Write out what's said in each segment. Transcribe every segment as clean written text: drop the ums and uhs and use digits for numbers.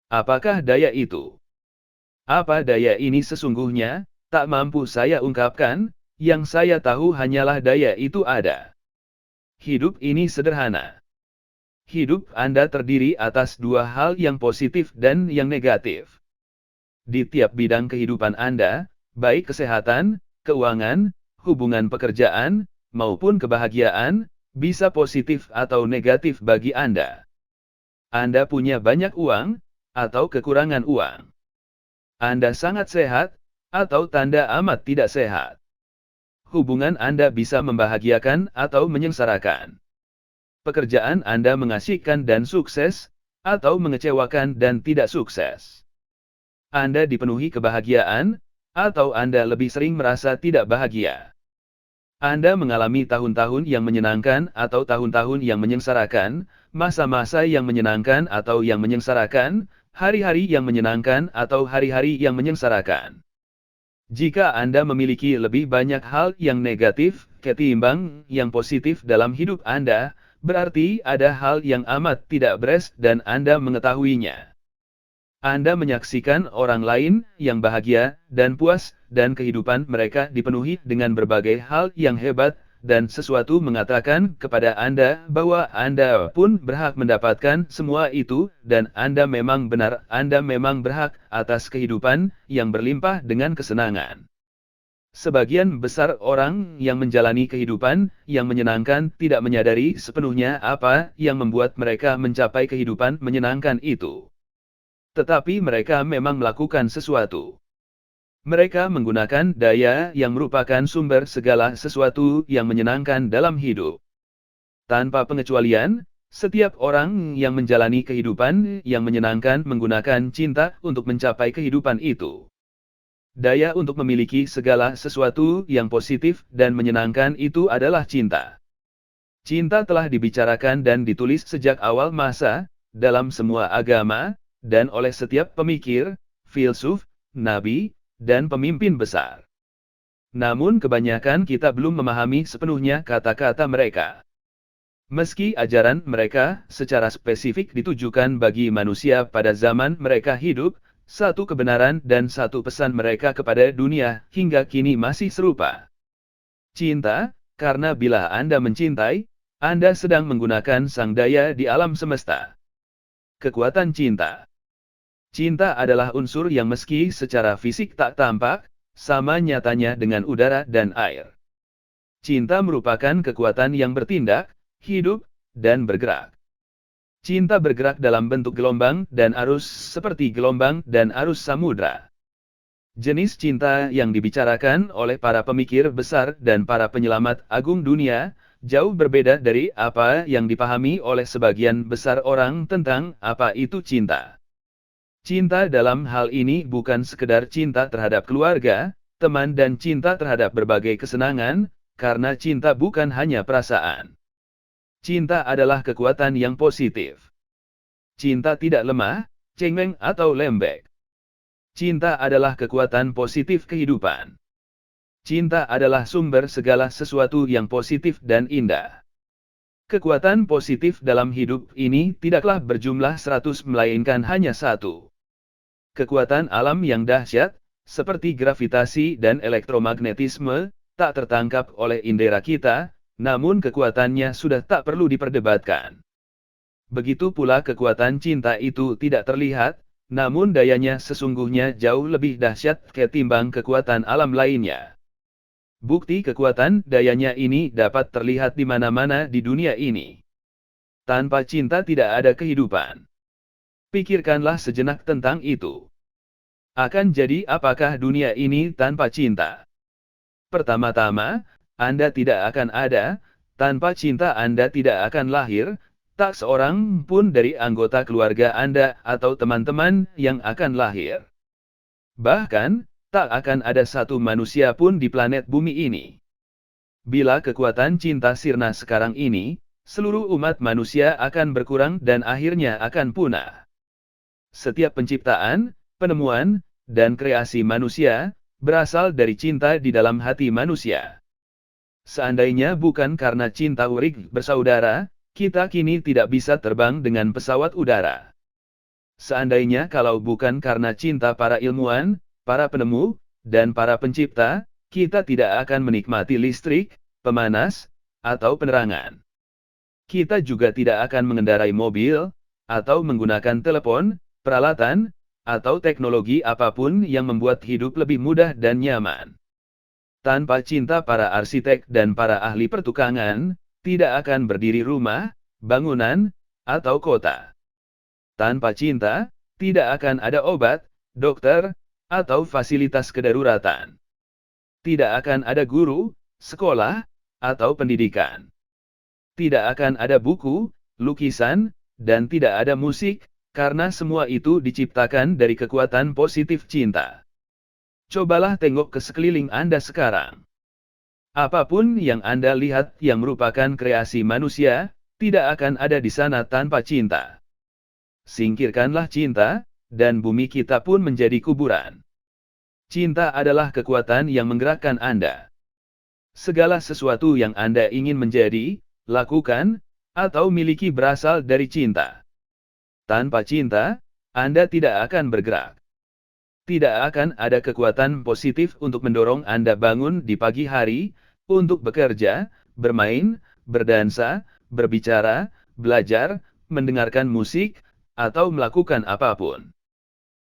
Apakah daya itu? Apa daya ini sesungguhnya? Tak mampu saya ungkapkan, yang saya tahu hanyalah daya itu ada. Hidup ini sederhana. Hidup Anda terdiri atas dua hal yang positif dan yang negatif. Di tiap bidang kehidupan Anda, baik kesehatan, keuangan, hubungan pekerjaan, maupun kebahagiaan, bisa positif atau negatif bagi Anda. Anda punya banyak uang, atau kekurangan uang. Anda sangat sehat, atau tanda amat tidak sehat. Hubungan Anda bisa membahagiakan atau menyengsarakan. Pekerjaan Anda mengasihkan dan sukses, atau mengecewakan dan tidak sukses. Anda dipenuhi kebahagiaan, atau Anda lebih sering merasa tidak bahagia. Anda mengalami tahun-tahun yang menyenangkan atau tahun-tahun yang menyengsarakan, masa-masa yang menyenangkan atau yang menyengsarakan, hari-hari yang menyenangkan atau hari-hari yang menyengsarakan. Jika Anda memiliki lebih banyak hal yang negatif ketimbang yang positif dalam hidup Anda, berarti ada hal yang amat tidak beres dan Anda mengetahuinya. Anda menyaksikan orang lain yang bahagia dan puas, dan kehidupan mereka dipenuhi dengan berbagai hal yang hebat, dan sesuatu mengatakan kepada Anda bahwa Anda pun berhak mendapatkan semua itu, dan Anda memang benar, Anda memang berhak atas kehidupan yang berlimpah dengan kesenangan. Sebagian besar orang yang menjalani kehidupan yang menyenangkan tidak menyadari sepenuhnya apa yang membuat mereka mencapai kehidupan menyenangkan itu. Tetapi mereka memang melakukan sesuatu. Mereka menggunakan daya yang merupakan sumber segala sesuatu yang menyenangkan dalam hidup. Tanpa pengecualian, setiap orang yang menjalani kehidupan yang menyenangkan menggunakan cinta untuk mencapai kehidupan itu. Daya untuk memiliki segala sesuatu yang positif dan menyenangkan itu adalah cinta. Cinta telah dibicarakan dan ditulis sejak awal masa, dalam semua agama, dan oleh setiap pemikir, filsuf, nabi, dan pemimpin besar. Namun kebanyakan kita belum memahami sepenuhnya kata-kata mereka. Meski ajaran mereka secara spesifik ditujukan bagi manusia pada zaman mereka hidup, satu kebenaran dan satu pesan mereka kepada dunia hingga kini masih serupa. Cinta, karena bila Anda mencintai, Anda sedang menggunakan sang daya di alam semesta. Kekuatan cinta. Cinta adalah unsur yang meski secara fisik tak tampak, sama nyatanya dengan udara dan air. Cinta merupakan kekuatan yang bertindak, hidup, dan bergerak. Cinta bergerak dalam bentuk gelombang dan arus seperti gelombang dan arus samudra. Jenis cinta yang dibicarakan oleh para pemikir besar dan para penyelamat agung dunia, jauh berbeda dari apa yang dipahami oleh sebagian besar orang tentang apa itu cinta. Cinta dalam hal ini bukan sekedar cinta terhadap keluarga, teman dan cinta terhadap berbagai kesenangan, karena cinta bukan hanya perasaan. Cinta adalah kekuatan yang positif. Cinta tidak lemah, cengeng atau lembek. Cinta adalah kekuatan positif kehidupan. Cinta adalah sumber segala sesuatu yang positif dan indah. Kekuatan positif dalam hidup ini tidaklah berjumlah 100 melainkan hanya satu. Kekuatan alam yang dahsyat, seperti gravitasi dan elektromagnetisme, tak tertangkap oleh indera kita, namun kekuatannya sudah tak perlu diperdebatkan. Begitu pula kekuatan cinta itu tidak terlihat, namun dayanya sesungguhnya jauh lebih dahsyat ketimbang kekuatan alam lainnya. Bukti kekuatan dayanya ini dapat terlihat di mana-mana di dunia ini. Tanpa cinta tidak ada kehidupan. Pikirkanlah sejenak tentang itu. Akan jadi apakah dunia ini tanpa cinta? Pertama-tama, Anda tidak akan ada, tanpa cinta Anda tidak akan lahir, tak seorang pun dari anggota keluarga Anda atau teman-teman yang akan lahir. Bahkan, tak akan ada satu manusia pun di planet bumi ini. Bila kekuatan cinta sirna sekarang ini, seluruh umat manusia akan berkurang dan akhirnya akan punah. Setiap penciptaan, penemuan, dan kreasi manusia, berasal dari cinta di dalam hati manusia. Seandainya bukan karena cinta urik bersaudara, kita kini tidak bisa terbang dengan pesawat udara. Seandainya kalau bukan karena cinta para ilmuwan, para penemu, dan para pencipta, kita tidak akan menikmati listrik, pemanas, atau penerangan. Kita juga tidak akan mengendarai mobil, atau menggunakan telepon, peralatan, atau teknologi apapun yang membuat hidup lebih mudah dan nyaman. Tanpa cinta para arsitek dan para ahli pertukangan, tidak akan berdiri rumah, bangunan, atau kota. Tanpa cinta, tidak akan ada obat, dokter, atau fasilitas kedaruratan. Tidak akan ada guru, sekolah, atau pendidikan. Tidak akan ada buku, lukisan, dan tidak ada musik, karena semua itu diciptakan dari kekuatan positif cinta. Cobalah tengok ke sekeliling Anda sekarang. Apapun yang Anda lihat yang merupakan kreasi manusia, tidak akan ada di sana tanpa cinta. Singkirkanlah cinta, dan bumi kita pun menjadi kuburan. Cinta adalah kekuatan yang menggerakkan Anda. Segala sesuatu yang Anda ingin menjadi, lakukan, atau miliki berasal dari cinta. Tanpa cinta, Anda tidak akan bergerak. Tidak akan ada kekuatan positif untuk mendorong Anda bangun di pagi hari, untuk bekerja, bermain, berdansa, berbicara, belajar, mendengarkan musik, atau melakukan apapun.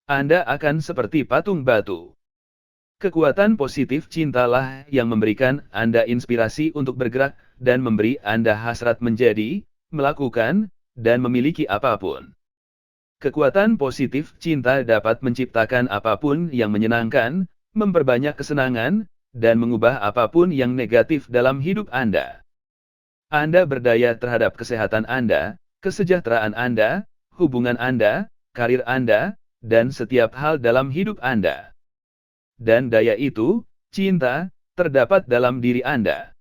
Anda akan seperti patung batu. Kekuatan positif cintalah yang memberikan Anda inspirasi untuk bergerak, dan memberi Anda hasrat menjadi, melakukan, dan memiliki apapun. Kekuatan positif cinta dapat menciptakan apapun yang menyenangkan, memperbanyak kesenangan, dan mengubah apapun yang negatif dalam hidup Anda. Anda berdaya terhadap kesehatan Anda, kesejahteraan Anda, hubungan Anda, karir Anda, dan setiap hal dalam hidup Anda. Dan daya itu, cinta, terdapat dalam diri Anda.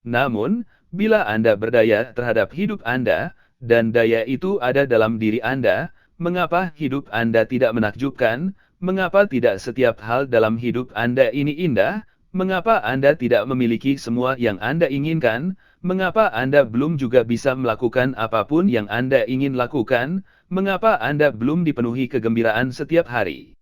Namun, bila Anda berdaya terhadap hidup Anda, dan daya itu ada dalam diri Anda, mengapa hidup Anda tidak menakjubkan? Mengapa tidak setiap hal dalam hidup Anda ini indah? Mengapa Anda tidak memiliki semua yang Anda inginkan? Mengapa Anda belum juga bisa melakukan apapun yang Anda ingin lakukan? Mengapa Anda belum dipenuhi kegembiraan setiap hari?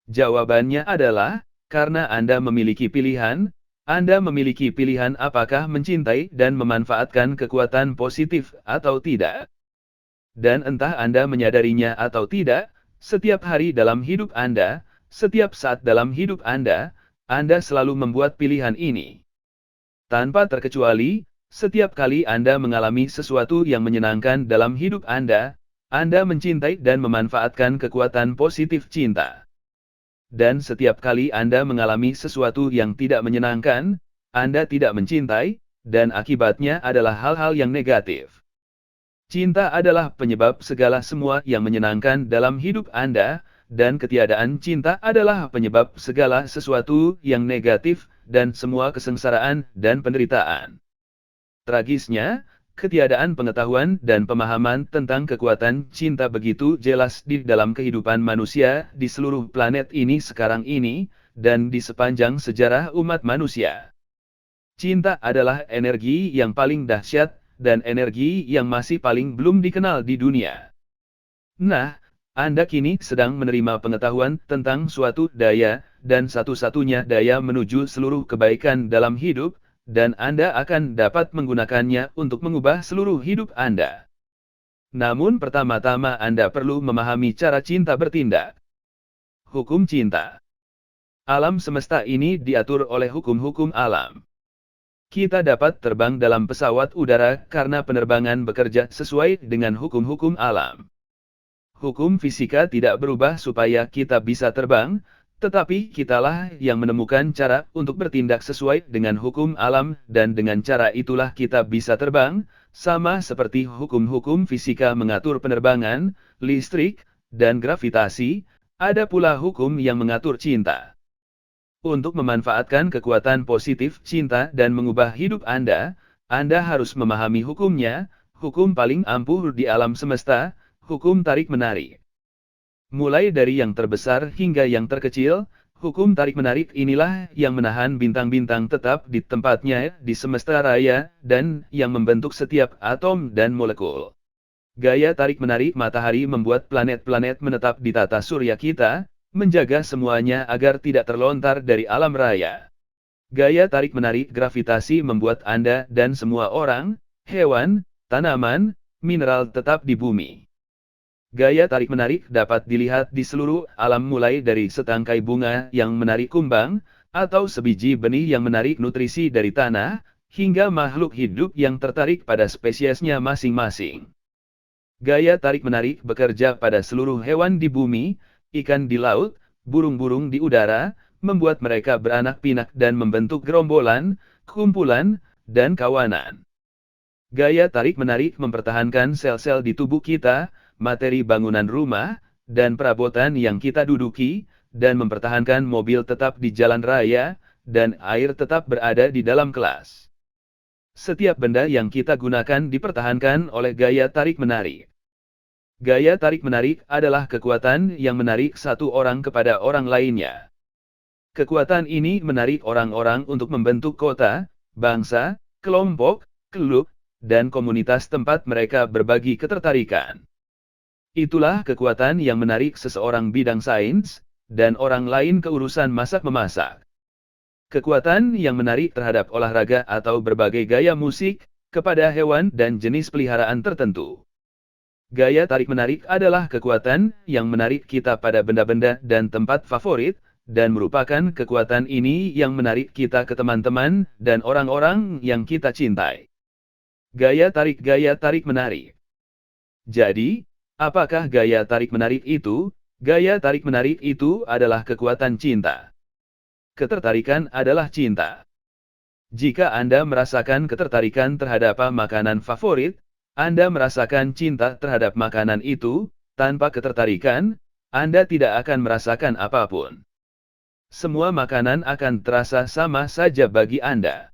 Jawabannya adalah, karena Anda memiliki pilihan. Anda memiliki pilihan apakah mencintai dan memanfaatkan kekuatan positif atau tidak. Dan entah Anda menyadarinya atau tidak, setiap hari dalam hidup Anda, setiap saat dalam hidup Anda selalu membuat pilihan ini. Tanpa terkecuali, setiap kali Anda mengalami sesuatu yang menyenangkan dalam hidup Anda mencintai dan memanfaatkan kekuatan positif cinta. Dan setiap kali Anda mengalami sesuatu yang tidak menyenangkan, Anda tidak mencintai, dan akibatnya adalah hal-hal yang negatif. Cinta adalah penyebab segala semua yang menyenangkan dalam hidup Anda, dan ketiadaan cinta adalah penyebab segala sesuatu yang negatif, dan semua kesengsaraan dan penderitaan. Tragisnya, ketiadaan pengetahuan dan pemahaman tentang kekuatan cinta begitu jelas di dalam kehidupan manusia di seluruh planet ini sekarang ini, dan di sepanjang sejarah umat manusia. Cinta adalah energi yang paling dahsyat, dan energi yang masih paling belum dikenal di dunia. Nah, Anda kini sedang menerima pengetahuan tentang suatu daya, dan satu-satunya daya menuju seluruh kebaikan dalam hidup, dan Anda akan dapat menggunakannya untuk mengubah seluruh hidup Anda. Namun pertama-tama Anda perlu memahami cara cinta bertindak. Hukum cinta. Alam semesta ini diatur oleh hukum-hukum alam. Kita dapat terbang dalam pesawat udara karena penerbangan bekerja sesuai dengan hukum-hukum alam. Hukum fisika tidak berubah supaya kita bisa terbang, tetapi kitalah yang menemukan cara untuk bertindak sesuai dengan hukum alam, dan dengan cara itulah kita bisa terbang, sama seperti hukum-hukum fisika mengatur penerbangan, listrik, dan gravitasi, ada pula hukum yang mengatur cinta. Untuk memanfaatkan kekuatan positif cinta dan mengubah hidup Anda harus memahami hukumnya, hukum paling ampuh di alam semesta, hukum tarik-menarik. Mulai dari yang terbesar hingga yang terkecil, hukum tarik-menarik inilah yang menahan bintang-bintang tetap di tempatnya di semesta raya, dan yang membentuk setiap atom dan molekul. Gaya tarik-menarik matahari membuat planet-planet menetap di tata surya kita, menjaga semuanya agar tidak terlontar dari alam raya. Gaya tarik-menarik gravitasi membuat Anda dan semua orang, hewan, tanaman, mineral tetap di bumi. Gaya tarik-menarik dapat dilihat di seluruh alam mulai dari setangkai bunga yang menarik kumbang, atau sebiji benih yang menarik nutrisi dari tanah, hingga makhluk hidup yang tertarik pada spesiesnya masing-masing. Gaya tarik-menarik bekerja pada seluruh hewan di bumi, ikan di laut, burung-burung di udara, membuat mereka beranak pinak dan membentuk gerombolan, kumpulan, dan kawanan. Gaya tarik-menarik mempertahankan sel-sel di tubuh kita, materi bangunan rumah, dan perabotan yang kita duduki, dan mempertahankan mobil tetap di jalan raya, dan air tetap berada di dalam kelas. Setiap benda yang kita gunakan dipertahankan oleh gaya tarik-menarik. Gaya tarik-menarik adalah kekuatan yang menarik satu orang kepada orang lainnya. Kekuatan ini menarik orang-orang untuk membentuk kota, bangsa, kelompok, klub, dan komunitas tempat mereka berbagi ketertarikan. Itulah kekuatan yang menarik seseorang bidang sains, dan orang lain ke urusan masak-memasak. Kekuatan yang menarik terhadap olahraga atau berbagai gaya musik, kepada hewan dan jenis peliharaan tertentu. Gaya tarik-menarik adalah kekuatan yang menarik kita pada benda-benda dan tempat favorit, dan merupakan kekuatan ini yang menarik kita ke teman-teman dan orang-orang yang kita cintai. Gaya tarik-menarik. Jadi, apakah gaya tarik-menarik itu? Gaya tarik-menarik itu adalah kekuatan cinta. Ketertarikan adalah cinta. Jika Anda merasakan ketertarikan terhadap makanan favorit, Anda merasakan cinta terhadap makanan itu. Tanpa ketertarikan, Anda tidak akan merasakan apapun. Semua makanan akan terasa sama saja bagi Anda.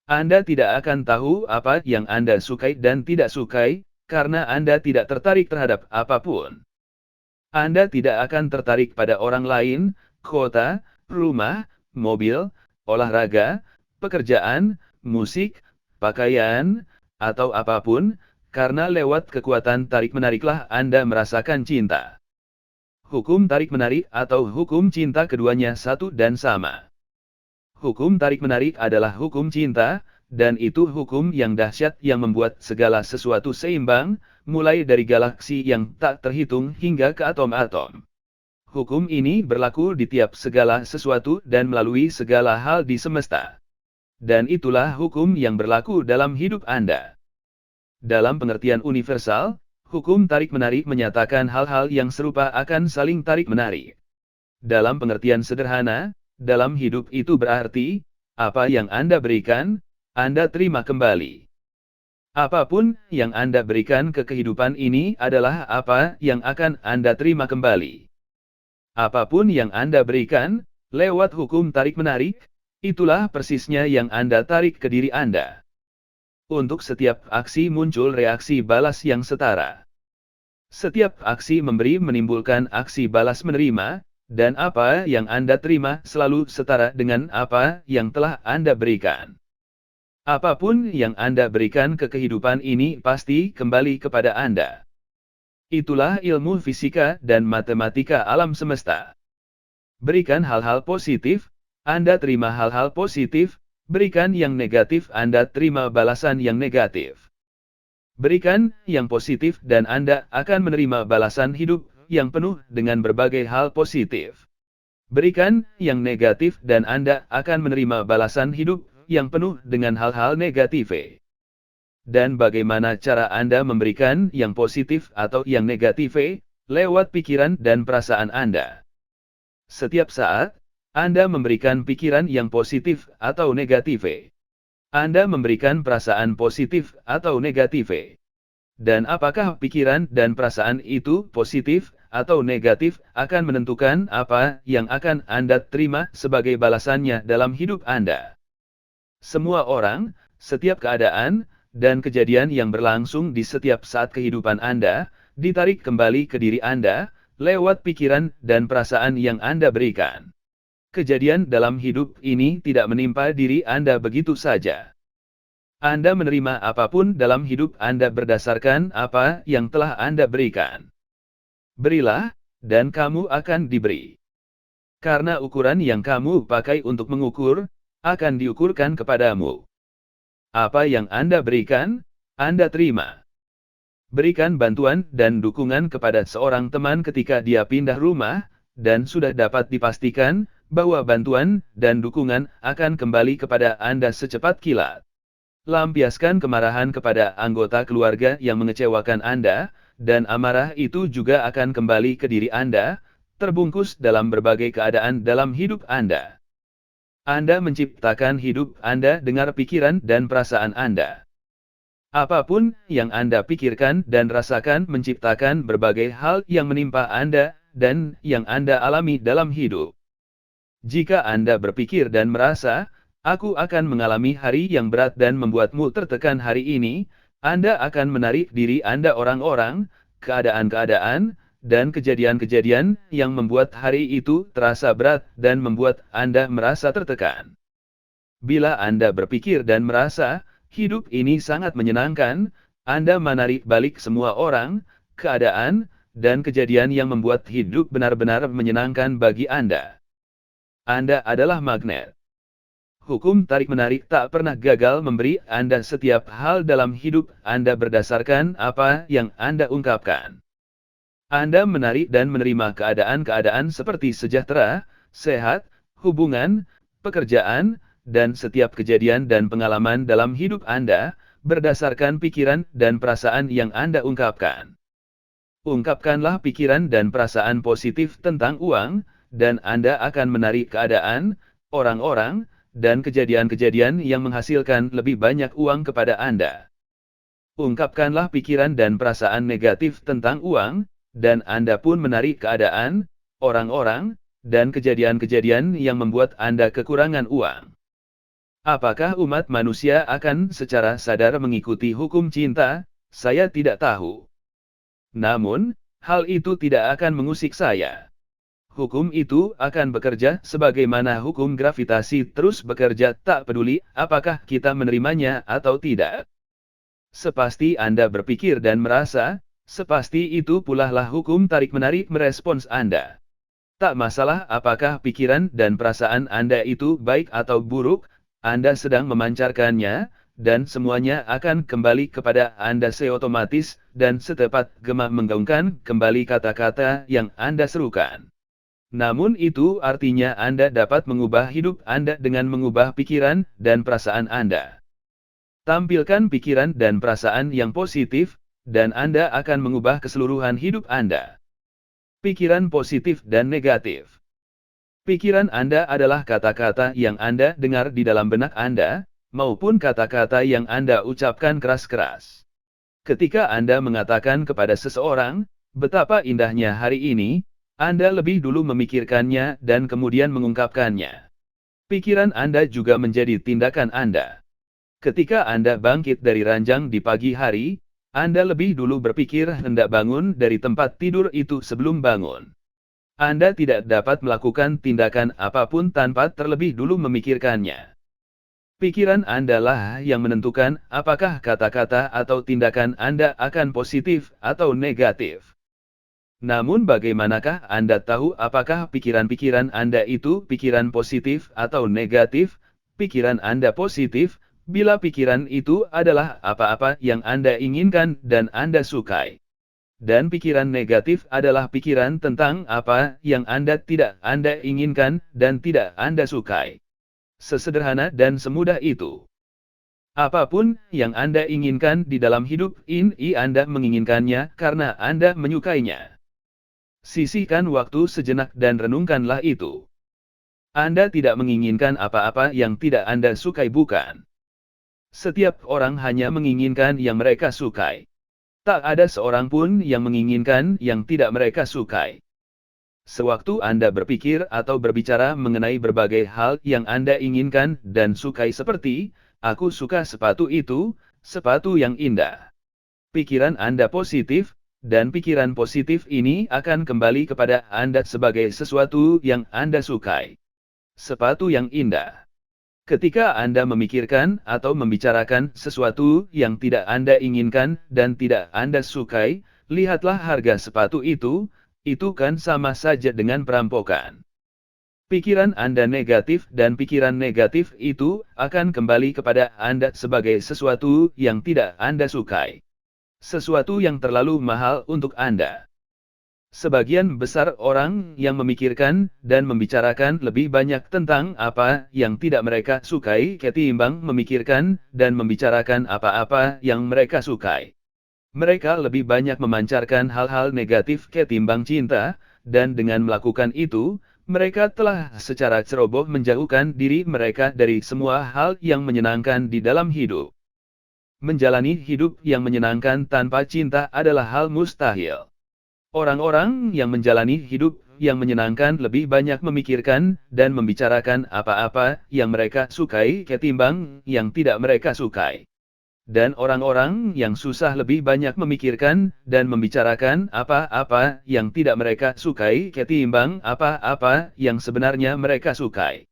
Anda tidak akan tahu apa yang Anda sukai dan tidak sukai, karena Anda tidak tertarik terhadap apapun. Anda tidak akan tertarik pada orang lain, kota, rumah, mobil, olahraga, pekerjaan, musik, pakaian, atau apapun, karena lewat kekuatan tarik-menariklah Anda merasakan cinta. Hukum tarik-menarik atau hukum cinta keduanya satu dan sama. Hukum tarik-menarik adalah hukum cinta, dan itu hukum yang dahsyat yang membuat segala sesuatu seimbang, mulai dari galaksi yang tak terhitung hingga ke atom-atom. Hukum ini berlaku di tiap segala sesuatu dan melalui segala hal di semesta. Dan itulah hukum yang berlaku dalam hidup Anda. Dalam pengertian universal, hukum tarik-menarik menyatakan hal-hal yang serupa akan saling tarik-menarik. Dalam pengertian sederhana, dalam hidup itu berarti, apa yang Anda berikan, Anda terima kembali. Apapun yang Anda berikan ke kehidupan ini adalah apa yang akan Anda terima kembali. Apapun yang Anda berikan, lewat hukum tarik-menarik, itulah persisnya yang Anda tarik ke diri Anda. Untuk setiap aksi muncul reaksi balas yang setara. Setiap aksi memberi menimbulkan aksi balas menerima, dan apa yang Anda terima selalu setara dengan apa yang telah Anda berikan. Apapun yang Anda berikan ke kehidupan ini pasti kembali kepada Anda. Itulah ilmu fisika dan matematika alam semesta. Berikan hal-hal positif, Anda terima hal-hal positif, berikan yang negatif Anda terima balasan yang negatif. Berikan yang positif dan Anda akan menerima balasan hidup yang penuh dengan berbagai hal positif. Berikan yang negatif dan Anda akan menerima balasan hidup yang penuh dengan hal-hal negatif. Dan bagaimana cara Anda memberikan yang positif atau yang negatif? Lewat pikiran dan perasaan Anda. Setiap saat, Anda memberikan pikiran yang positif atau negatif. Anda memberikan perasaan positif atau negatif. Dan apakah pikiran dan perasaan itu positif atau negatif akan menentukan apa yang akan Anda terima sebagai balasannya dalam hidup Anda. Semua orang, setiap keadaan, dan kejadian yang berlangsung di setiap saat kehidupan Anda, ditarik kembali ke diri Anda, lewat pikiran dan perasaan yang Anda berikan. Kejadian dalam hidup ini tidak menimpa diri Anda begitu saja. Anda menerima apapun dalam hidup Anda berdasarkan apa yang telah Anda berikan. Berilah, dan kamu akan diberi. Karena ukuran yang kamu pakai untuk mengukur, akan diukurkan kepadamu. Apa yang Anda berikan, Anda terima. Berikan bantuan dan dukungan kepada seorang teman ketika dia pindah rumah, dan sudah dapat dipastikan bahwa bantuan dan dukungan akan kembali kepada Anda secepat kilat. Lampiaskan kemarahan kepada anggota keluarga yang mengecewakan Anda, dan amarah itu juga akan kembali ke diri Anda, terbungkus dalam berbagai keadaan dalam hidup Anda. Anda menciptakan hidup Anda dengan pikiran dan perasaan Anda. Apapun yang Anda pikirkan dan rasakan menciptakan berbagai hal yang menimpa Anda, dan yang Anda alami dalam hidup. Jika Anda berpikir dan merasa, "Aku akan mengalami hari yang berat dan membuatmu tertekan hari ini," Anda akan menarik diri Anda orang-orang, keadaan-keadaan, dan kejadian-kejadian yang membuat hari itu terasa berat dan membuat Anda merasa tertekan. Bila Anda berpikir dan merasa, "Hidup ini sangat menyenangkan," Anda menarik balik semua orang, keadaan, dan kejadian yang membuat hidup benar-benar menyenangkan bagi Anda. Anda adalah magnet. Hukum tarik-menarik tak pernah gagal memberi Anda setiap hal dalam hidup Anda berdasarkan apa yang Anda ungkapkan. Anda menarik dan menerima keadaan-keadaan seperti sejahtera, sehat, hubungan, pekerjaan, dan setiap kejadian dan pengalaman dalam hidup Anda, berdasarkan pikiran dan perasaan yang Anda ungkapkan. Ungkapkanlah pikiran dan perasaan positif tentang uang, dan Anda akan menarik keadaan, orang-orang, dan kejadian-kejadian yang menghasilkan lebih banyak uang kepada Anda. Ungkapkanlah pikiran dan perasaan negatif tentang uang, dan Anda pun menarik keadaan, orang-orang, dan kejadian-kejadian yang membuat Anda kekurangan uang. Apakah umat manusia akan secara sadar mengikuti hukum cinta? Saya tidak tahu. Namun, hal itu tidak akan mengusik saya. Hukum itu akan bekerja sebagaimana hukum gravitasi terus bekerja, tak peduli apakah kita menerimanya atau tidak. Sepasti Anda berpikir dan merasa, sepasti itu pula lah hukum tarik-menarik merespons Anda. Tak masalah apakah pikiran dan perasaan Anda itu baik atau buruk, Anda sedang memancarkannya, dan semuanya akan kembali kepada Anda seotomatis, dan setepat gema menggaungkan kembali kata-kata yang Anda serukan. Namun itu artinya Anda dapat mengubah hidup Anda dengan mengubah pikiran dan perasaan Anda. Tampilkan pikiran dan perasaan yang positif, dan Anda akan mengubah keseluruhan hidup Anda. Pikiran positif dan negatif. Pikiran Anda adalah kata-kata yang Anda dengar di dalam benak Anda, maupun kata-kata yang Anda ucapkan keras-keras. Ketika Anda mengatakan kepada seseorang, "Betapa indahnya hari ini," Anda lebih dulu memikirkannya dan kemudian mengungkapkannya. Pikiran Anda juga menjadi tindakan Anda. Ketika Anda bangkit dari ranjang di pagi hari, Anda lebih dulu berpikir hendak bangun dari tempat tidur itu sebelum bangun. Anda tidak dapat melakukan tindakan apapun tanpa terlebih dulu memikirkannya. Pikiran Anda lah yang menentukan apakah kata-kata atau tindakan Anda akan positif atau negatif. Namun bagaimanakah Anda tahu apakah pikiran-pikiran Anda itu pikiran positif atau negatif? Pikiran Anda positif, bila pikiran itu adalah apa-apa yang Anda inginkan dan Anda sukai. Dan pikiran negatif adalah pikiran tentang apa yang Anda tidak Anda inginkan dan tidak Anda sukai. Sesederhana dan semudah itu. Apapun yang Anda inginkan di dalam hidup ini Anda menginginkannya karena Anda menyukainya. Sisihkan waktu sejenak dan renungkanlah itu. Anda tidak menginginkan apa-apa yang tidak Anda sukai, bukan? Setiap orang hanya menginginkan yang mereka sukai. Tak ada seorang pun yang menginginkan yang tidak mereka sukai. Sewaktu Anda berpikir atau berbicara mengenai berbagai hal yang Anda inginkan dan sukai seperti, "Aku suka sepatu itu, sepatu yang indah." Pikiran Anda positif, dan pikiran positif ini akan kembali kepada Anda sebagai sesuatu yang Anda sukai. Sepatu yang indah. Ketika Anda memikirkan atau membicarakan sesuatu yang tidak Anda inginkan dan tidak Anda sukai, lihatlah harga sepatu itu kan sama saja dengan perampokan. Pikiran Anda negatif dan pikiran negatif itu akan kembali kepada Anda sebagai sesuatu yang tidak Anda sukai. Sesuatu yang terlalu mahal untuk Anda. Sebagian besar orang yang memikirkan dan membicarakan lebih banyak tentang apa yang tidak mereka sukai ketimbang memikirkan dan membicarakan apa-apa yang mereka sukai. Mereka lebih banyak memancarkan hal-hal negatif ketimbang cinta, dan dengan melakukan itu, mereka telah secara ceroboh menjauhkan diri mereka dari semua hal yang menyenangkan di dalam hidup. Menjalani hidup yang menyenangkan tanpa cinta adalah hal mustahil. Orang-orang yang menjalani hidup yang menyenangkan lebih banyak memikirkan dan membicarakan apa-apa yang mereka sukai ketimbang yang tidak mereka sukai. Dan orang-orang yang susah lebih banyak memikirkan dan membicarakan apa-apa yang tidak mereka sukai ketimbang apa-apa yang sebenarnya mereka sukai.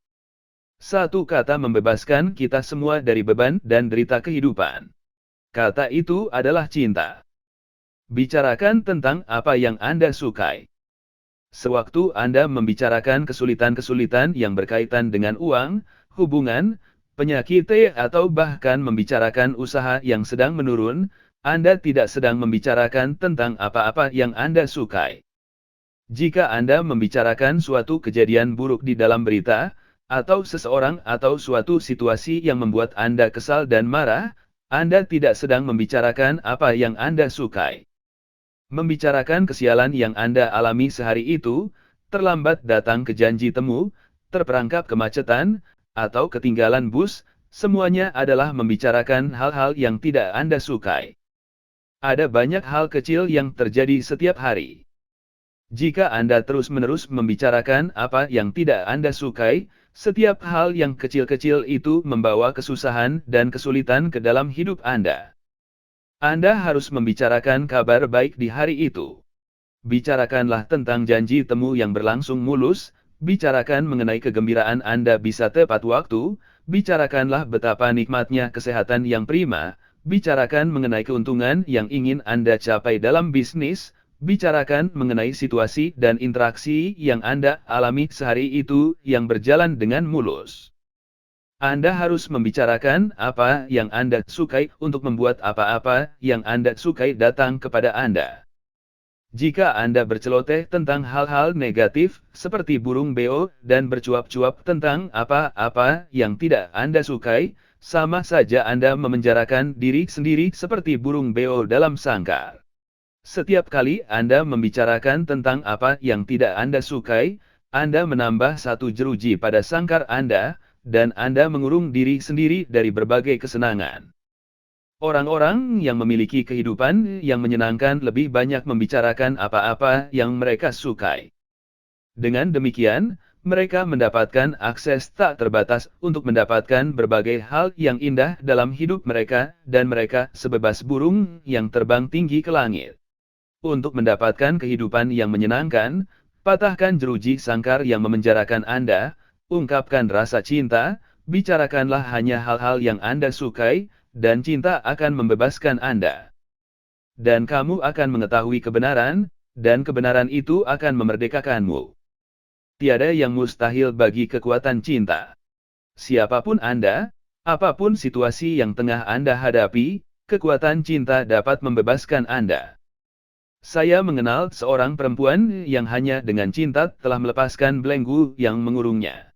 Satu kata membebaskan kita semua dari beban dan derita kehidupan. Kata itu adalah cinta. Bicarakan tentang apa yang Anda sukai. Sewaktu Anda membicarakan kesulitan-kesulitan yang berkaitan dengan uang, hubungan, penyakit atau bahkan membicarakan usaha yang sedang menurun, Anda tidak sedang membicarakan tentang apa-apa yang Anda sukai. Jika Anda membicarakan suatu kejadian buruk di dalam berita, atau seseorang atau suatu situasi yang membuat Anda kesal dan marah, Anda tidak sedang membicarakan apa yang Anda sukai. Membicarakan kesialan yang Anda alami sehari itu, terlambat datang ke janji temu, terperangkap kemacetan, atau ketinggalan bus, semuanya adalah membicarakan hal-hal yang tidak Anda sukai. Ada banyak hal kecil yang terjadi setiap hari. Jika Anda terus-menerus membicarakan apa yang tidak Anda sukai, setiap hal yang kecil-kecil itu membawa kesusahan dan kesulitan ke dalam hidup Anda. Anda harus membicarakan kabar baik di hari itu. Bicarakanlah tentang janji temu yang berlangsung mulus, bicarakan mengenai kegembiraan Anda bisa tepat waktu, bicarakanlah betapa nikmatnya kesehatan yang prima, bicarakan mengenai keuntungan yang ingin Anda capai dalam bisnis, bicarakan mengenai situasi dan interaksi yang Anda alami sehari itu yang berjalan dengan mulus. Anda harus membicarakan apa yang Anda sukai untuk membuat apa-apa yang Anda sukai datang kepada Anda. Jika Anda berceloteh tentang hal-hal negatif, seperti burung beo, dan bercuap-cuap tentang apa-apa yang tidak Anda sukai, sama saja Anda memenjarakan diri sendiri seperti burung beo dalam sangkar. Setiap kali Anda membicarakan tentang apa yang tidak Anda sukai, Anda menambah satu jeruji pada sangkar Anda, dan Anda mengurung diri sendiri dari berbagai kesenangan. Orang-orang yang memiliki kehidupan yang menyenangkan lebih banyak membicarakan apa-apa yang mereka sukai. Dengan demikian, mereka mendapatkan akses tak terbatas untuk mendapatkan berbagai hal yang indah dalam hidup mereka, dan mereka sebebas burung yang terbang tinggi ke langit. Untuk mendapatkan kehidupan yang menyenangkan, patahkan jeruji sangkar yang memenjarakan Anda, ungkapkan rasa cinta, bicarakanlah hanya hal-hal yang Anda sukai, dan cinta akan membebaskan Anda. Dan kamu akan mengetahui kebenaran, dan kebenaran itu akan memerdekakanmu. Tiada yang mustahil bagi kekuatan cinta. Siapapun Anda, apapun situasi yang tengah Anda hadapi, kekuatan cinta dapat membebaskan Anda. Saya mengenal seorang perempuan yang hanya dengan cinta telah melepaskan belenggu yang mengurungnya.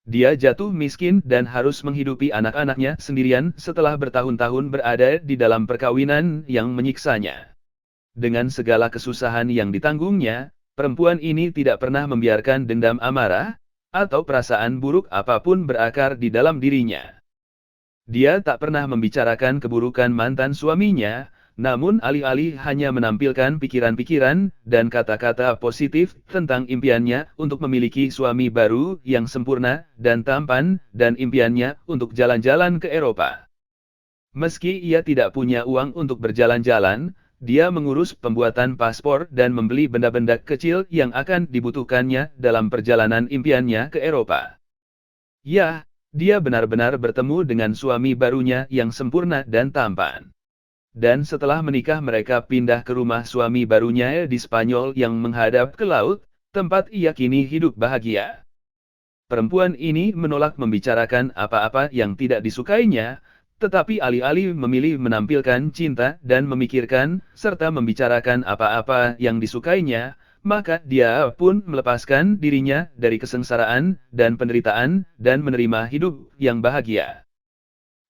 Dia jatuh miskin dan harus menghidupi anak-anaknya sendirian setelah bertahun-tahun berada di dalam perkawinan yang menyiksanya. Dengan segala kesusahan yang ditanggungnya, perempuan ini tidak pernah membiarkan dendam amarah, atau perasaan buruk apapun berakar di dalam dirinya. Dia tak pernah membicarakan keburukan mantan suaminya, namun alih-alih hanya menampilkan pikiran-pikiran dan kata-kata positif tentang impiannya untuk memiliki suami baru yang sempurna dan tampan, dan impiannya untuk jalan-jalan ke Eropa. Meski ia tidak punya uang untuk berjalan-jalan, dia mengurus pembuatan paspor dan membeli benda-benda kecil yang akan dibutuhkannya dalam perjalanan impiannya ke Eropa. Ya, Dia benar-benar bertemu dengan suami barunya yang sempurna dan tampan. Dan setelah menikah mereka pindah ke rumah suami barunya di Spanyol yang menghadap ke laut, tempat ia kini hidup bahagia. Perempuan ini menolak membicarakan apa-apa yang tidak disukainya, tetapi alih-alih memilih menampilkan cinta dan memikirkan, serta membicarakan apa-apa yang disukainya, maka dia pun melepaskan dirinya dari kesengsaraan dan penderitaan dan menerima hidup yang bahagia.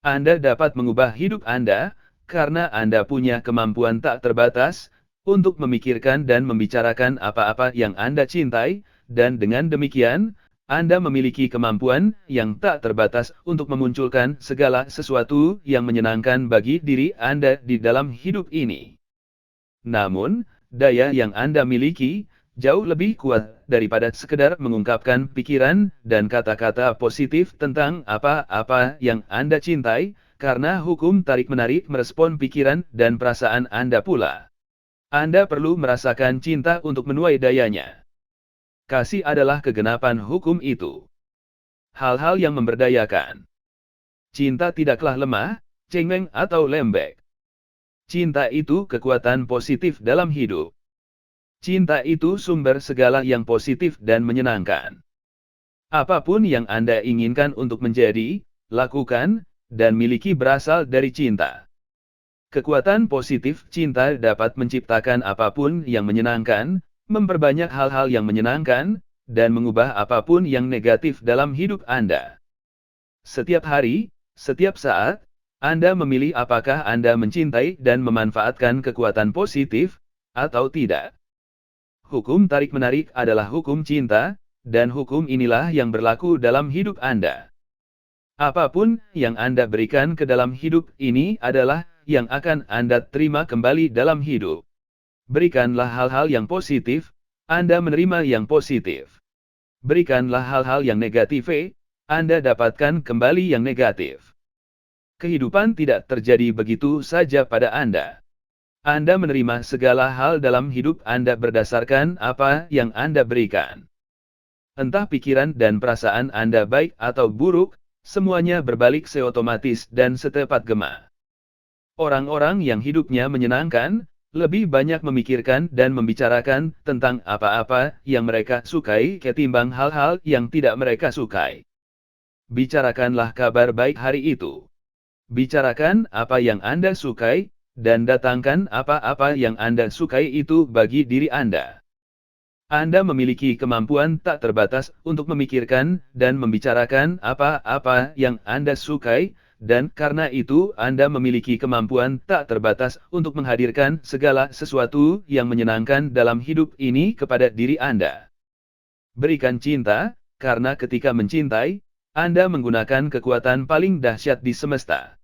Anda dapat mengubah hidup Anda, karena Anda punya kemampuan tak terbatas untuk memikirkan dan membicarakan apa-apa yang Anda cintai, dan dengan demikian, Anda memiliki kemampuan yang tak terbatas untuk memunculkan segala sesuatu yang menyenangkan bagi diri Anda di dalam hidup ini. Namun, daya yang Anda miliki jauh lebih kuat daripada sekedar mengungkapkan pikiran dan kata-kata positif tentang apa-apa yang Anda cintai, karena hukum tarik-menarik merespon pikiran dan perasaan Anda pula. Anda perlu merasakan cinta untuk menuai dayanya. Kasih adalah kegenapan hukum itu. Hal-hal yang memberdayakan. Cinta tidaklah lemah, cengeng atau lembek. Cinta itu kekuatan positif dalam hidup. Cinta itu sumber segala yang positif dan menyenangkan. Apapun yang Anda inginkan untuk menjadi, lakukan, dan miliki berasal dari cinta. Kekuatan positif cinta dapat menciptakan apapun yang menyenangkan, memperbanyak hal-hal yang menyenangkan, dan mengubah apapun yang negatif dalam hidup Anda. Setiap hari, setiap saat, Anda memilih apakah Anda mencintai dan memanfaatkan kekuatan positif, atau tidak. Hukum tarik-menarik adalah hukum cinta, dan hukum inilah yang berlaku dalam hidup Anda. Apapun yang Anda berikan ke dalam hidup ini adalah yang akan Anda terima kembali dalam hidup. Berikanlah hal-hal yang positif, Anda menerima yang positif. Berikanlah hal-hal yang negatif, Anda dapatkan kembali yang negatif. Kehidupan tidak terjadi begitu saja pada Anda. Anda menerima segala hal dalam hidup Anda berdasarkan apa yang Anda berikan. Entah pikiran dan perasaan Anda baik atau buruk, semuanya berbalik seotomatis dan setepat gema. Orang-orang yang hidupnya menyenangkan, lebih banyak memikirkan dan membicarakan tentang apa-apa yang mereka sukai ketimbang hal-hal yang tidak mereka sukai. Bicarakanlah kabar baik hari itu. Bicarakan apa yang Anda sukai, dan datangkan apa-apa yang Anda sukai itu bagi diri Anda. Anda memiliki kemampuan tak terbatas untuk memikirkan dan membicarakan apa-apa yang Anda sukai, dan karena itu Anda memiliki kemampuan tak terbatas untuk menghadirkan segala sesuatu yang menyenangkan dalam hidup ini kepada diri Anda. Berikan cinta, karena ketika mencintai, Anda menggunakan kekuatan paling dahsyat di semesta.